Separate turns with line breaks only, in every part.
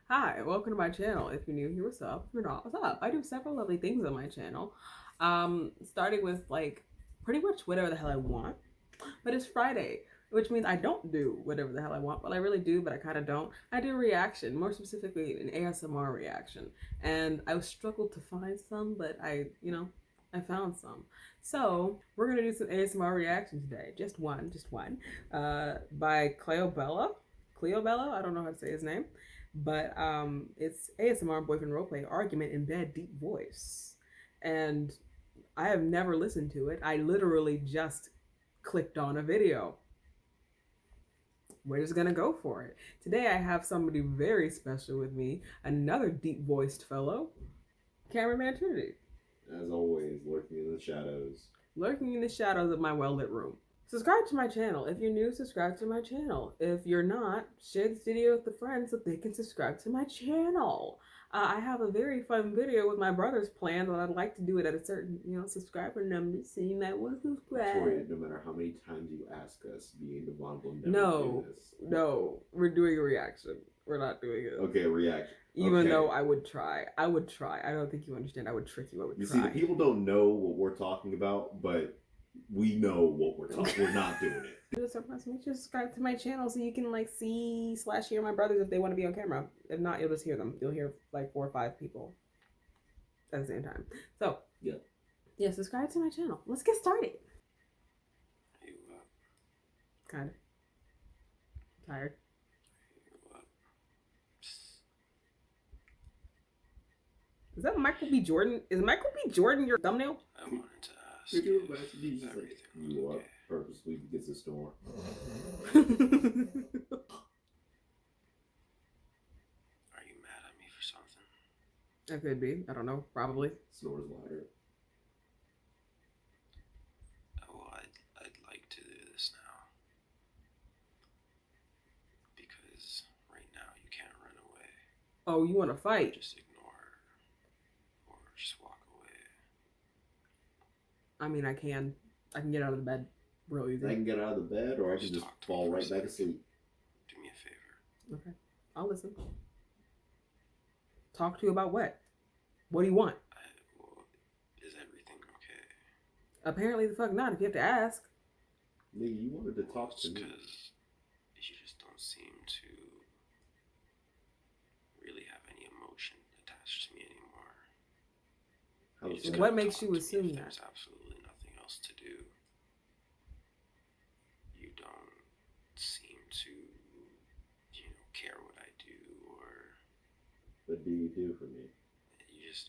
Hi, welcome to my channel. If you're new here, what's up? If you're not, what's up? I do several lovely things on my channel. Starting with like pretty much whatever the hell I want. But it's Friday, which means I don't do whatever the hell I want. Well, I really do, but I kind of don't. I do a reaction, more specifically an ASMR reaction. And I struggled to find some, but I found some. So we're gonna do some ASMR reaction today. Just one, by Khleo Bella. Khleo Bella, I don't know how to say his name. But it's ASMR boyfriend roleplay argument in bed deep voice. And I have never listened to it. I literally just clicked on a video. We're just gonna go for it. Today I have somebody very special with me, another deep voiced fellow, cameraman Trinity.
As always, lurking in the shadows.
Lurking in the shadows of my well lit room. Subscribe to my channel. If you're new, subscribe to my channel. If you're not, share this video with a friend so they can subscribe to my channel. I have a very fun video with my brothers planned, but I'd like to do it at a certain, subscriber number, so you might want to subscribe.
Victoria, no matter how many times you ask us, being the vulnerable,
No, we're doing a reaction. We're not doing it.
Okay, reaction.
Even though I would try. I don't think you understand. I would trick you. I would try.
You see, the people don't know what we're talking about, but we know what we're talking. We're not doing it.
Make sure to subscribe to my channel so you can see/hear my brothers if they want to be on camera. If not, you'll just hear them. You'll hear like 4 or 5 people at the same time. So yeah, subscribe to my channel. Let's get started. Kind of tired. Is that Michael B. Jordan? Is Michael B. Jordan your thumbnail?
I wanted to ask
You up purposely to get the storm.
Are you mad at me for something?
I could be. I don't know. Probably.
Snores louder.
Well, I'd like to do this now. Because right now you can't run away.
Oh, you want to fight?
Just ignore or just walk away.
I mean, I can get out of the bed real easy.
I can get out of the bed, or I can just fall right back asleep.
Do me a favor.
Okay, I'll listen. Talk to you about what? What do you want?
Is everything okay?
Apparently the fuck not, if you have to ask.
Nigga, you wanted to talk to me.
Because you just don't seem to really have any emotion attached to me anymore.
What makes you assume that?
There's absolutely nothing else to do. You don't seem to, care what I do, or
What do you do for me?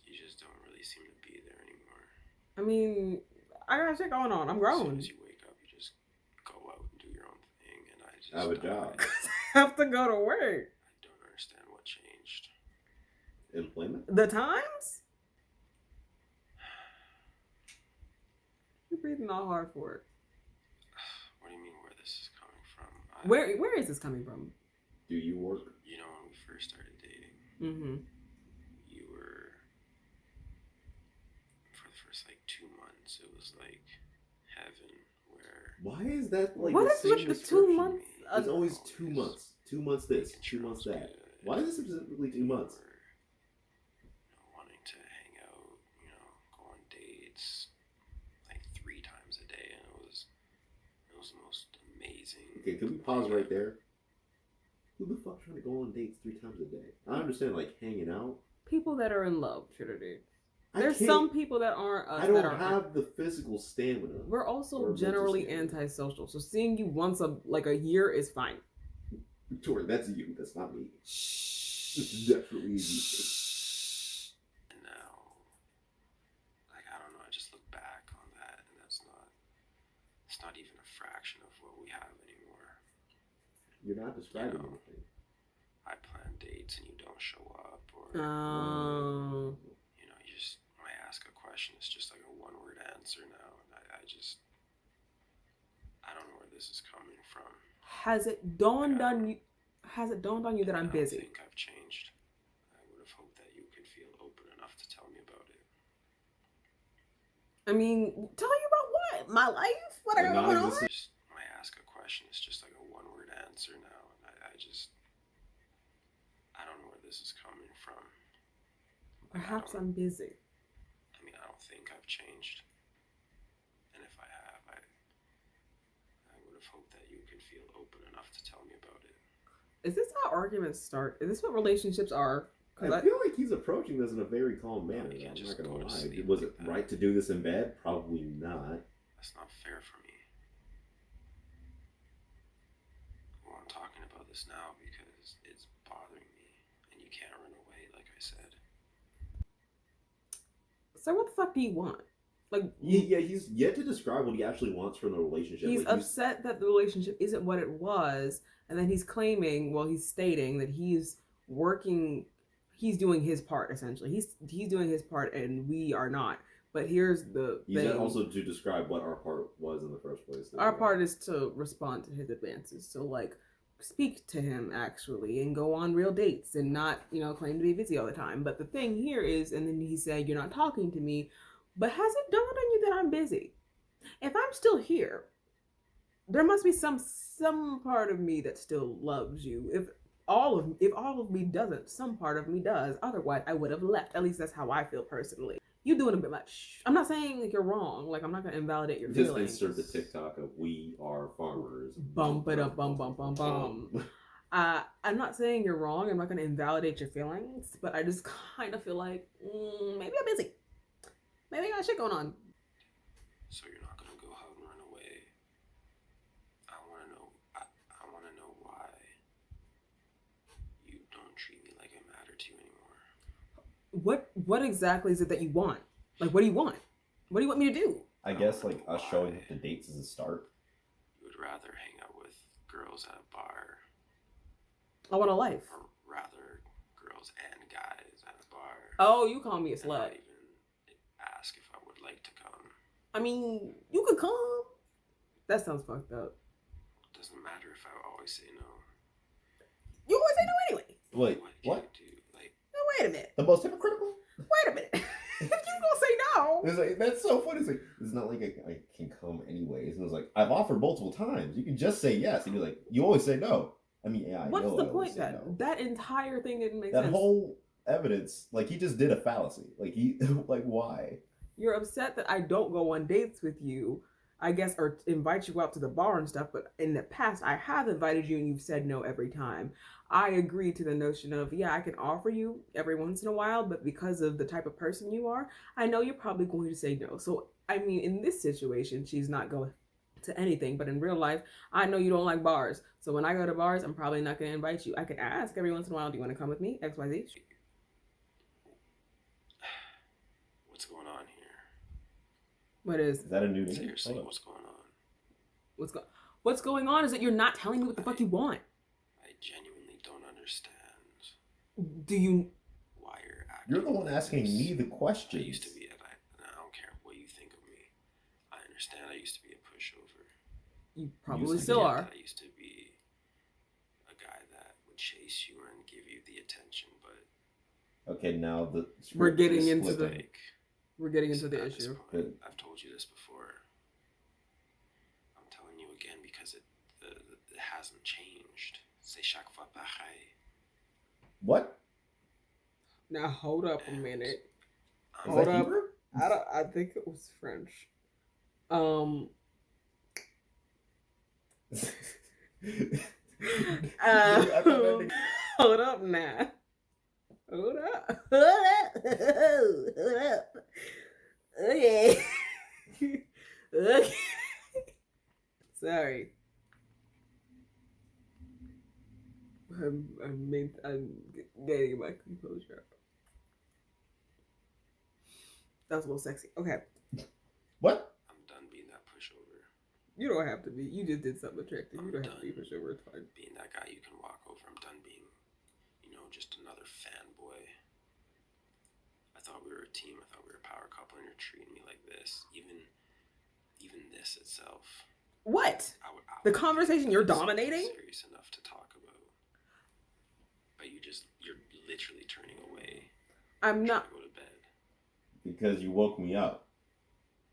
you just don't really seem to be there anymore.
I mean, I got shit going on. I'm grown.
As soon as you wake up, you just go out and do your own thing, and
I have a job.
I have to go to work.
I don't understand what changed.
Employment?
The times? You're breathing all hard for it.
What do you mean where this is coming from?
Where is this coming from?
Do you work?
When we first started dating, you were, for the first 2 months, it was like heaven, where...
Why is that like
what
the
is
same
with the 2 months?
It's always 2 months. 2 months this, 2 months that. Why is it specifically 2 months?
Wanting to hang out, go on dates 3 times a day, and it was the most amazing.
Okay, can we pause right there? Who the fuck trying to go on dates 3 times a day? I understand hanging out.
People that are in love, Trinity. There's some people that aren't us.
I don't have the physical stamina.
We're also generally antisocial, so seeing you once a year is fine.
Victoria, that's you. That's not me.
Shh.
It's definitely you.
And now, I don't know. I just look back on that, and it's not even a fraction of what we have anymore.
You're not describing anything.
I plan dates and you don't show up, or you just when I ask a question, it's just like a 1-word answer now, and I don't know where this is coming from.
Has it dawned on you? That I'm busy?
I think I've changed. I would have hoped that you could feel open enough to tell me about it.
I mean, tell you about what? My life? What I got going on?
When I ask a question, it's just like a 1-word answer now, and I don't know where this is coming from.
Perhaps I'm busy.
I mean, I don't think I've changed. And if I have, I would have hoped that you could feel open enough to tell me about it.
Is this how arguments start? Is this what relationships are?
I feel like he's approaching this in a very calm manner.
You can't
I'm
just
not gonna
go to
lie.
sleep
Was
like
it
that.
right to do this in bed? Probably not.
That's not fair for me. Well, I'm talking about this now because it's bothering me, and you can't run away, like I said.
So what the fuck do you want? Like,
Yeah, he's yet to describe what he actually wants from the relationship.
he's
like,
upset that the relationship isn't what it was, and then he's claiming, well, he's stating that he's working, he's doing his part essentially. He's doing his part, and we are not. But here's the
He's
thing.
yet also to describe what our part was in the first place.
Our part is to respond to his advances. So like, speak to him actually, and go on real dates, and not claim to be busy all the time. But the thing here is, and then he said, "You're not talking to me." But has it dawned on you that I'm busy? If I'm still here, there must be some part of me that still loves you. If all of me doesn't, some part of me does. Otherwise, I would have left. At least that's how I feel personally. You doing a bit much. I'm not saying like you're wrong. Like I'm not gonna invalidate your
Just
feelings.
insert the TikTok of "We are farmers."
Bump it up, bum bum bum bum. I'm not saying you're wrong. I'm not gonna invalidate your feelings, but I just kind of feel like maybe I'm busy. Maybe I got shit going on.
So you're not gonna go out and run away. I wanna know. I wanna know why you don't treat me like I matter to you anymore.
What exactly is it that you want? Like, what do you want? What do you want me to do?
I guess like us showing up to dates is a start.
You would rather hang out with girls at a bar,
I want a life.
or rather, girls and guys at a bar.
Oh, you call me a
And not
slut.
even ask if I would like to come.
I mean, you could come. That sounds fucked up.
Doesn't matter if I always say no.
You always say no anyway.
Wait,
can
what?
you do? Like,
No, wait a minute.
The most hypocritical?
Wait a minute. If you gonna say no,
It's like, that's so funny. It's like, it's not like I can come anyways. And it was like, I've offered multiple times. You can just say yes. And you're like, you always say no. I mean, yeah, I
what's
know
the
I always
point
say
then?
no.
That entire thing didn't make
That
sense.
whole evidence, like he just did a fallacy. Like he, like why?
You're upset that I don't go on dates with you, I guess, or invite you out to the bar and stuff, but in the past, I have invited you and you've said no every time. I agree to the notion of, yeah, I can offer you every once in a while, but because of the type of person you are, I know you're probably going to say no. So, I mean, in this situation, she's not going to anything, but in real life, I know you don't like bars. So when I go to bars, I'm probably not going to invite you. I could ask every once in a while, do you want to come with me? XYZ.
what's going on here?
What is?
Is that a new name?
Seriously,
Hold on.
what's going on?
What's going on is that you're not telling me what the fuck you want.
I genuinely don't understand
Do you?
why you're acting.
You're the one
like
asking
this.
me the
I
questions.
used to be and I don't care what you think of me. I understand I used to be a pushover.
You probably
to
still
be.
are.
I used to be a guy that would chase you and give you the attention, but
Okay, now the
We're
script
getting
is
into
flipping.
like,
We're getting into the
at this
issue.
point,
Good.
I've told you this before. I'm telling you again because it hasn't changed. C'est chaque fois pareil.
What?
Now hold up a minute.
Is
Hold
that
up.
Hebrew?
I think it was French. Hold up now. Hold up. Hold up. Okay. Okay. Sorry. I'm getting my composure. That was a little sexy. Okay.
What?
I'm done being that pushover.
You don't have to be. You just did something attractive. You
I'm
don't have to be
done
pushover. It's fine.
being that guy you can walk over. I'm done being, just another fanboy. I thought we were a team. I thought we were a power couple, and you're treating me like this. Even this itself.
What?
I would
The conversation you're
it's
dominating?
serious enough to talk about. But you're literally turning away.
I'm
trying
not.
to go to bed.
Because you woke me up.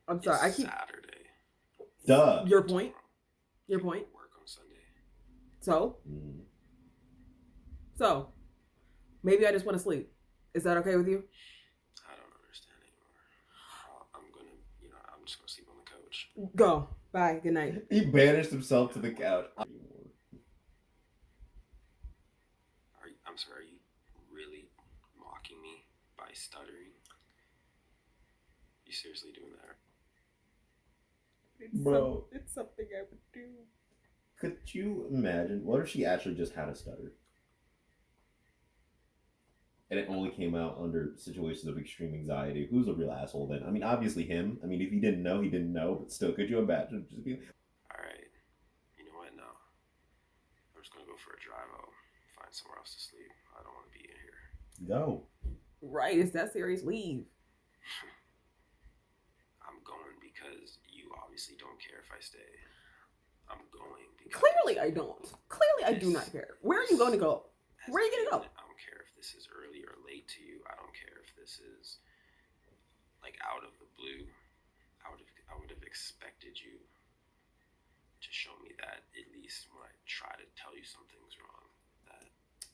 I'm sorry. I
It's
keep.
Saturday.
Duh.
Your point.
Tomorrow.
Your point.
Work on Sunday.
So.
Mm.
So. Maybe I just want to sleep. Is that okay with you?
I don't understand anymore. I'm gonna, I'm just gonna sleep on the couch.
Go. Bye. Good night.
He banished himself to the couch.
I'm sorry, are you really mocking me by stuttering? You seriously doing that?
Bro.
It's something I would do.
Could you imagine? What if she actually just had a stutter? And it only came out under situations of extreme anxiety. Who's a real asshole then? I mean, obviously him. I mean, if he didn't know, he didn't know. But still, could you imagine just being...
Alright, you know what? No. I'm just gonna go for a drive. I'll find somewhere else to sleep. I don't want to be in here.
Go.
Right. It's that serious. Leave.
I'm going because you obviously don't care if I stay. I'm going because...
Clearly, I don't. Clearly, I do not care. Where are you going to go? Where are you going to go?
I don't care if this is early or late to you. I don't care if this is like out of the blue. I would have expected you to show me that at least when I try to tell you something's wrong. That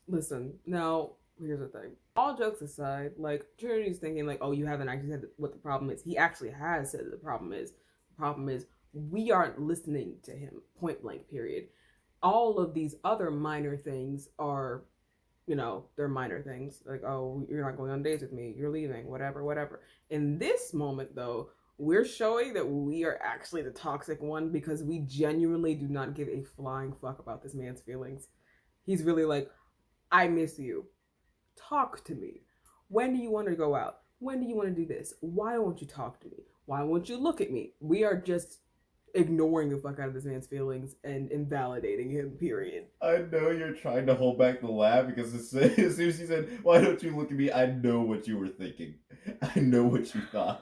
Listen, now, here's the thing. All jokes aside, like, Trinity's thinking, like, oh, you haven't actually said what the problem is. He actually has said the problem is. The problem is we aren't listening to him, point blank, period. All of these other minor things are, they're minor things. Like, oh, you're not going on dates with me. You're leaving, whatever, whatever. In this moment, though, we're showing that we are actually the toxic one because we genuinely do not give a flying fuck about this man's feelings. He's really like, I miss you. Talk to me. When do you want to go out? When do you want to do this? Why won't you talk to me? Why won't you look at me? We are just ignoring the fuck out of this man's feelings and invalidating him, period.
I know you're trying to hold back the laugh because as soon as he said, why don't you look at me? I know what you were thinking. I know what you thought.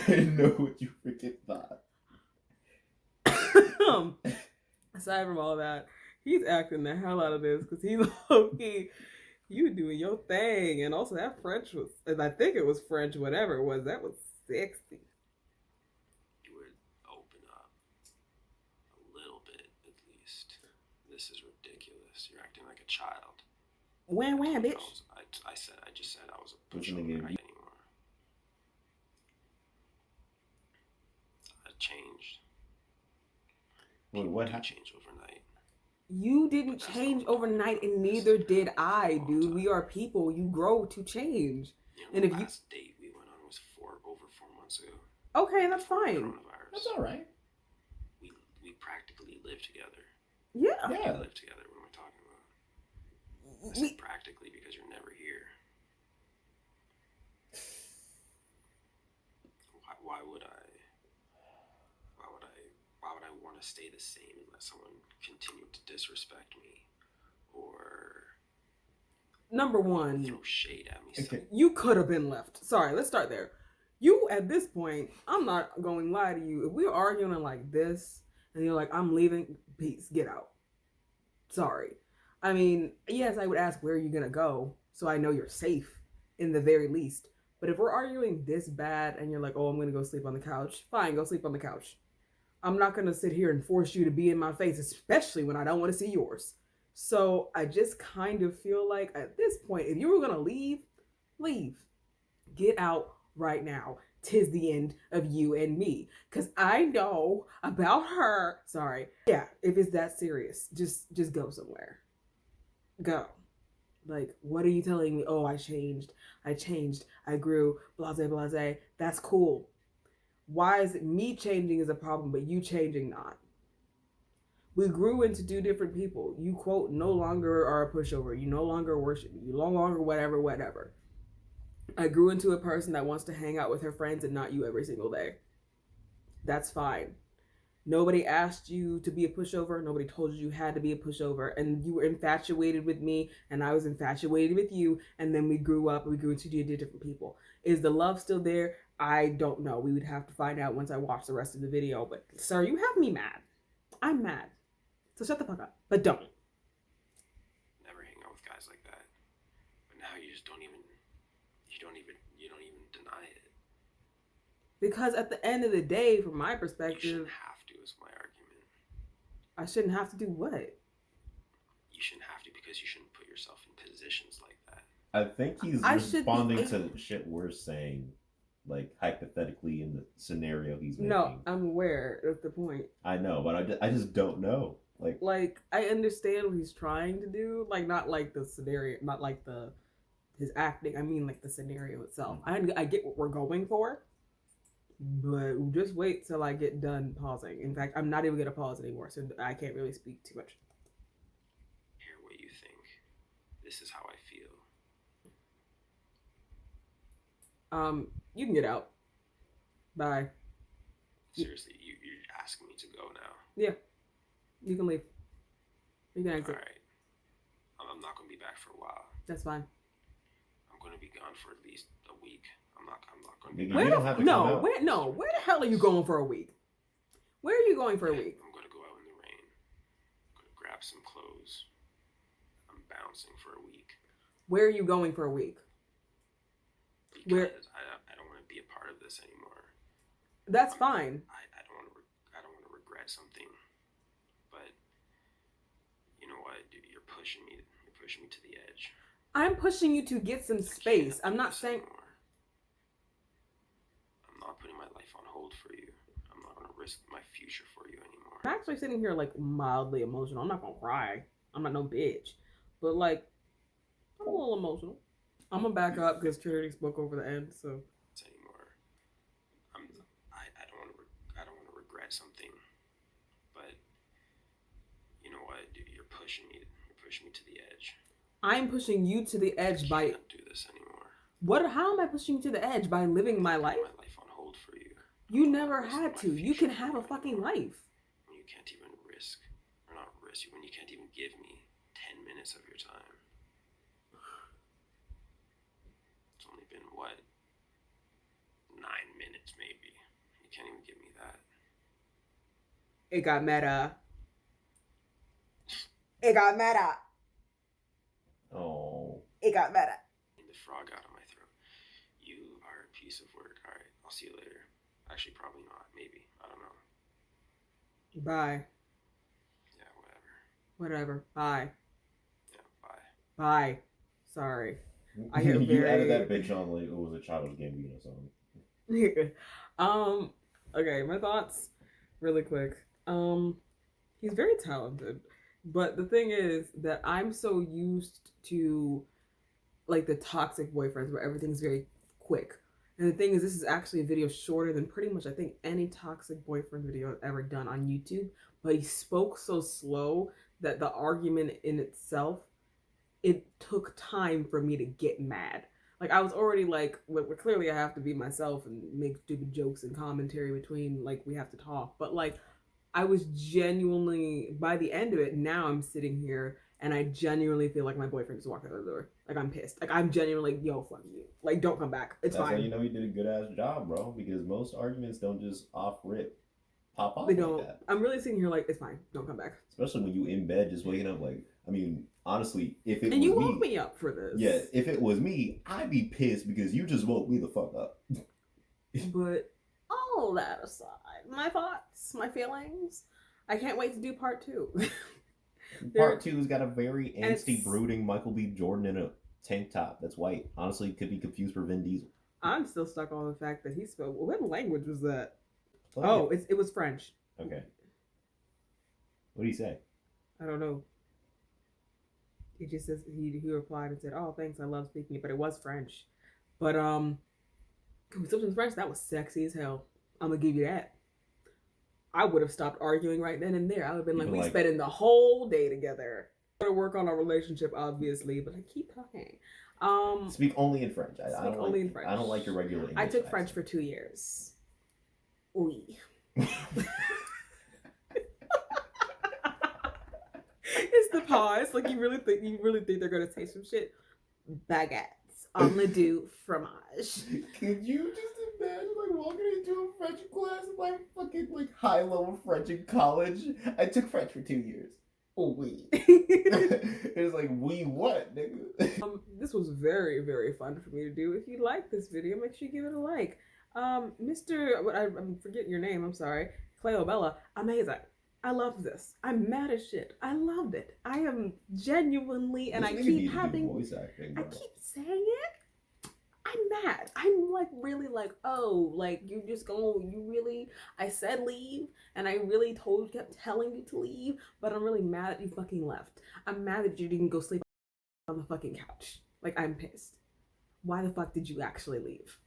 I know what you freaking thought.
Aside from all that, he's acting the hell out of this because he's low-key, you doing your thing. And also that French was, and I think it was French, whatever it was, that was sexy.
you would open up a little bit at least. This is ridiculous. You're acting like a child.
Wham wham, bitch.
I just said I was a pushover
Listen,
right anymore. I changed.
Wait, what happened?
Change overnight.
You didn't change overnight, and neither did I, dude. We are people. You grow to change. And
The
if you
last date we went on was over 4 months ago.
okay, that's
Before
fine.
coronavirus.
That's all right.
We practically live together.
Yeah.
Yeah.
We live together. What am I talking about? I said practically because you're never here. Why would I want to stay the same and let someone continue to disrespect me or
Number one,
throw shade at me?
Okay.
you could have been left. Sorry, let's start there. You, at this point, I'm not going to lie to you. If we're arguing like this and you're like, I'm leaving, peace, get out. Sorry. I mean, yes, I would ask, where are you going to go? So I know you're safe, in the very least. But if we're arguing this bad and you're like, oh, I'm going to go sleep on the couch, fine, go sleep on the couch. I'm not going to sit here and force you to be in my face, especially when I don't want to see yours. So I just kind of feel like at this point, if you were going to leave, leave. Get out right now. 'Tis the end of you and me. Because I know about her. Sorry. Yeah, if it's that serious, just go somewhere. Go. Like, what are you telling me? Oh, I changed, I grew, blase, blase. That's cool. Why is it me changing is a problem, but you changing not? We grew into two different people. You, quote, no longer are a pushover. You no longer worship me. You no longer whatever. I grew into a person that wants to hang out with her friends and not you every single day. That's fine. Nobody asked you to be a pushover. Nobody told you had to be a pushover. And you were infatuated with me, and I was infatuated with you. And then we grew up, and we grew into two different people. Is the love still there? I don't know. We would have to find out once I watch the rest of the video. But, sir, you have me mad. I'm mad. So shut the fuck up. But don't.
Never hang out with guys like that. But now you just don't even deny it.
Because at the end of the day, from my
You
perspective,
shouldn't have to, is my argument.
I shouldn't have to do what?
You shouldn't have to because you shouldn't put yourself in positions like that.
I think he's
I should be
responding
able-
to shit we're saying, like hypothetically in the scenario he's making.
No, I'm aware. That's the point.
I know, but I just don't know.
Like I understand what he's trying to do. Like not like the scenario, not like his acting. I mean like the scenario itself. I get what we're going for, but just wait till I get done pausing. In fact, I'm not even gonna pause anymore, so I can't really speak too much.
Hear what you think. This is how I feel.
You can get out. Bye.
Seriously, you're asking me to go now.
Yeah, you can leave. You can exit.
All right. I'm not gonna be back for a while.
That's fine.
I'm gonna be gone for at least a week. I'm not gonna be.
You
Where
don't have to come out.
where the hell are you going for a week? Where are you going for a week?
I'm gonna go out in the rain. I'm gonna grab some clothes. I'm bouncing for a week.
Where are you going for a week?
Because
Where-
I don't want to be a part of this anymore.
That's fine.
I don't want to regret something. But you know what, dude, you're pushing me to the edge.
I'm pushing you to get some space. I'm not saying.
Anymore. I'm not putting my life on hold for you. I'm not gonna risk my future for you anymore.
I'm actually sitting here like mildly emotional. I'm not gonna cry. I'm not no bitch, but like I'm a little emotional. I'm gonna back up because Trinity spoke over the end. So
Anymore. I don't want to regret something. But you know what, dude, you're pushing me to the edge.
I'm pushing you to the edge
I
by
can't do this anymore.
what? How am I pushing you to the edge by living my life?
My life on hold for you.
You
I'm
never
not risking
had
my
to. You
future
can
for
have a
you
fucking
anymore.
life.
When you can't even when you can't even give me 10 minutes of your time. It's only been what? 9 minutes maybe. You can't even give me that.
It got meta. It got meta.
Oh.
It got meta.
The frog out of my throat. You are a piece of work. Alright, I'll see you later. Actually, probably not. Maybe. I don't know.
Bye.
Yeah, whatever.
Whatever. Bye.
Yeah, bye.
Bye. Sorry. I get
You added
very-
that bitch on like it was a Childish Gambino song.
Okay, my thoughts really quick. He's very talented, but the thing is that I'm so used to like the toxic boyfriends where everything's very quick. And the thing is, this is actually a video shorter than pretty much I think any toxic boyfriend video I've ever done on YouTube. But he spoke so slow that the argument in itself, it took time for me to get mad. Like I was already like, well, clearly I have to be myself and make stupid jokes and commentary between like we have to talk. But like I was genuinely, by the end of it, now I'm sitting here and I genuinely feel like my boyfriend just walked out the door. Like I'm pissed. Like I'm genuinely like, yo, fuck you. Like don't come back. It's
That's
fine.
how you know he did a good ass job, bro. Because most arguments don't just off rip pop off
They
like
don't.
that.
I'm really sitting here like it's fine. Don't come back.
Especially when you in bed just waking up like, I mean, honestly, if it
And
was
you
me,
woke me up for this.
yeah, if it was me, I'd be pissed because you just woke me the fuck up.
But all that aside, my thoughts, my feelings, I can't wait to do part 2.
Part 2's got a very angsty,
it's-
brooding Michael B. Jordan in a tank top that's white. Honestly, could be confused for Vin Diesel.
I'm still stuck on the fact that he spoke. What language was that?
Play
Oh,
it.
it was French.
Okay. What did he say?
I don't know. He just says he replied and said, "Oh, thanks, I love speaking it," but it was French. But something French that was sexy as hell. I'm gonna give you that. I would have stopped arguing right then and there. I would have been like,
Even
we
like-
spending the whole day together. Gotta work on our relationship, obviously, but I keep talking.
Speak only in French. I
Speak
don't
only
like,
in French.
I don't like your regular English
I took French
accent.
for 2 years. Oui. It's the pause. Like you really think they're gonna say some shit. Baguettes, omelette fromage.
Could you just imagine like walking into a French class and like fucking like high level French in college? I took French for 2 years. Oh we. It was like we what, nigga?
This was very, very fun for me to do. If you like this video, make sure you give it a like. Mr. I forget your name. I'm sorry, Khleo Bella, amazing. I love this. I'm mad as shit. I loved it. I am genuinely, and
This
I
nigga
keep
need to do
having,
voice acting,
I
bro.
keep saying it. I'm mad. I'm like really like, oh, like you just go, you really, I said leave, and I really kept telling you to leave, but I'm really mad that you fucking left. I'm mad that you didn't go sleep on the fucking couch. Like, I'm pissed. Why the fuck did you actually leave?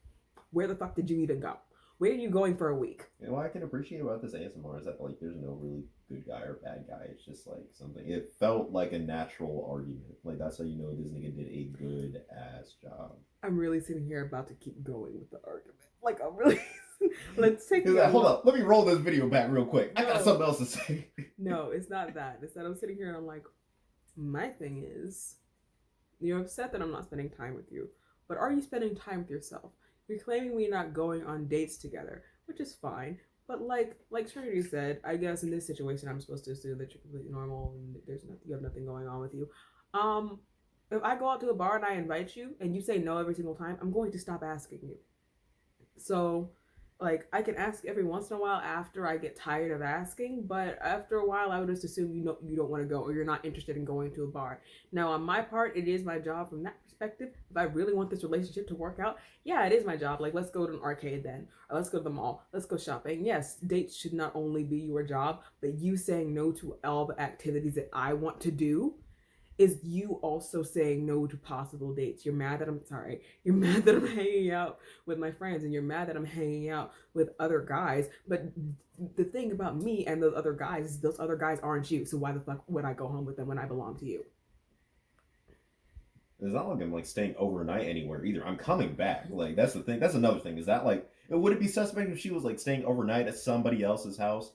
Where the fuck did you even go? Where are you going for a week?
You know what I can appreciate about this ASMR is that like there's no really good guy or bad guy. It's just like something. It felt like a natural argument. Like that's how you know this nigga did a good ass job.
I'm really sitting here about to keep going with the argument. Like I'm really. Let's take.
He's like, hold up, let me roll this video back real quick. I got something else to say.
No, it's not that. It's that I'm sitting here and I'm like, my thing is, you're upset that I'm not spending time with you, but are you spending time with yourself? You're claiming we're not going on dates together, which is fine. But like Trinity said, I guess in this situation, I'm supposed to assume that you're completely normal and you have nothing going on with you. If I go out to a bar and I invite you and you say no every single time, I'm going to stop asking you. So, like, I can ask every once in a while after I get tired of asking, but after a while, I would just assume you don't want to go or you're not interested in going to a bar. Now, on my part, it is my job from that perspective. If I really want this relationship to work out, yeah, it is my job. Like, let's go to an arcade then, or let's go to the mall, let's go shopping. Yes, dates should not only be your job, but you saying no to all the activities that I want to do is you also saying no to possible dates. You're mad that you're mad that I'm hanging out with my friends and you're mad that I'm hanging out with other guys. But the thing about me and those other guys is those other guys aren't you. So why the fuck would I go home with them when I belong to you?
It's not like I'm like staying overnight anywhere either. I'm coming back. Like that's the thing. That's another thing. Is that like would it be suspect if she was like staying overnight at somebody else's house?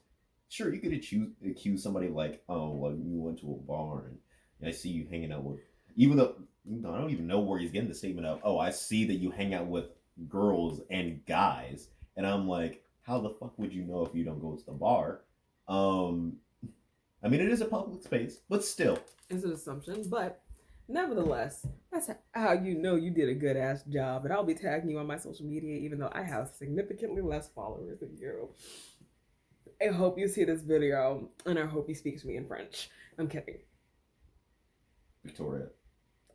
Sure, you could accuse somebody like, oh, well, you went to a bar and I see you hanging out with, even though I don't even know where he's getting the statement of, oh, I see that you hang out with girls and guys, and I'm like, how the fuck would you know if you don't go to the bar? I mean, it is a public space, but still,
it's an assumption. But nevertheless, that's how you know you did a good ass job. And I'll be tagging you on my social media, even though I have significantly less followers than you. I hope you see this video, and I hope you speak to me in French. I'm kidding.
Victoria,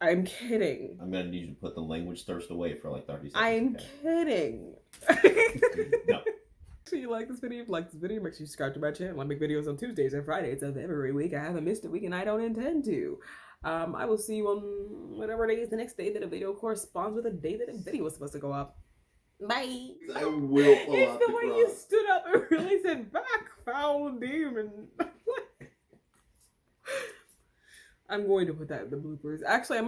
I'm kidding.
I'm gonna need you to put the language thirst away for like 30 seconds.
I'm kidding.
No.
So you like this video? If you like this video, make sure you subscribe to my channel. I make videos on Tuesdays and Fridays of every week. I haven't missed a week and I don't intend to. I will see you on whatever day is the next day that a video corresponds with the day that a video was supposed to go up. Bye.
I will pull
It's
out
the
the
way
cross.
you stood up and really said, back, foul demon. I'm going to put that in the bloopers. Actually, I'm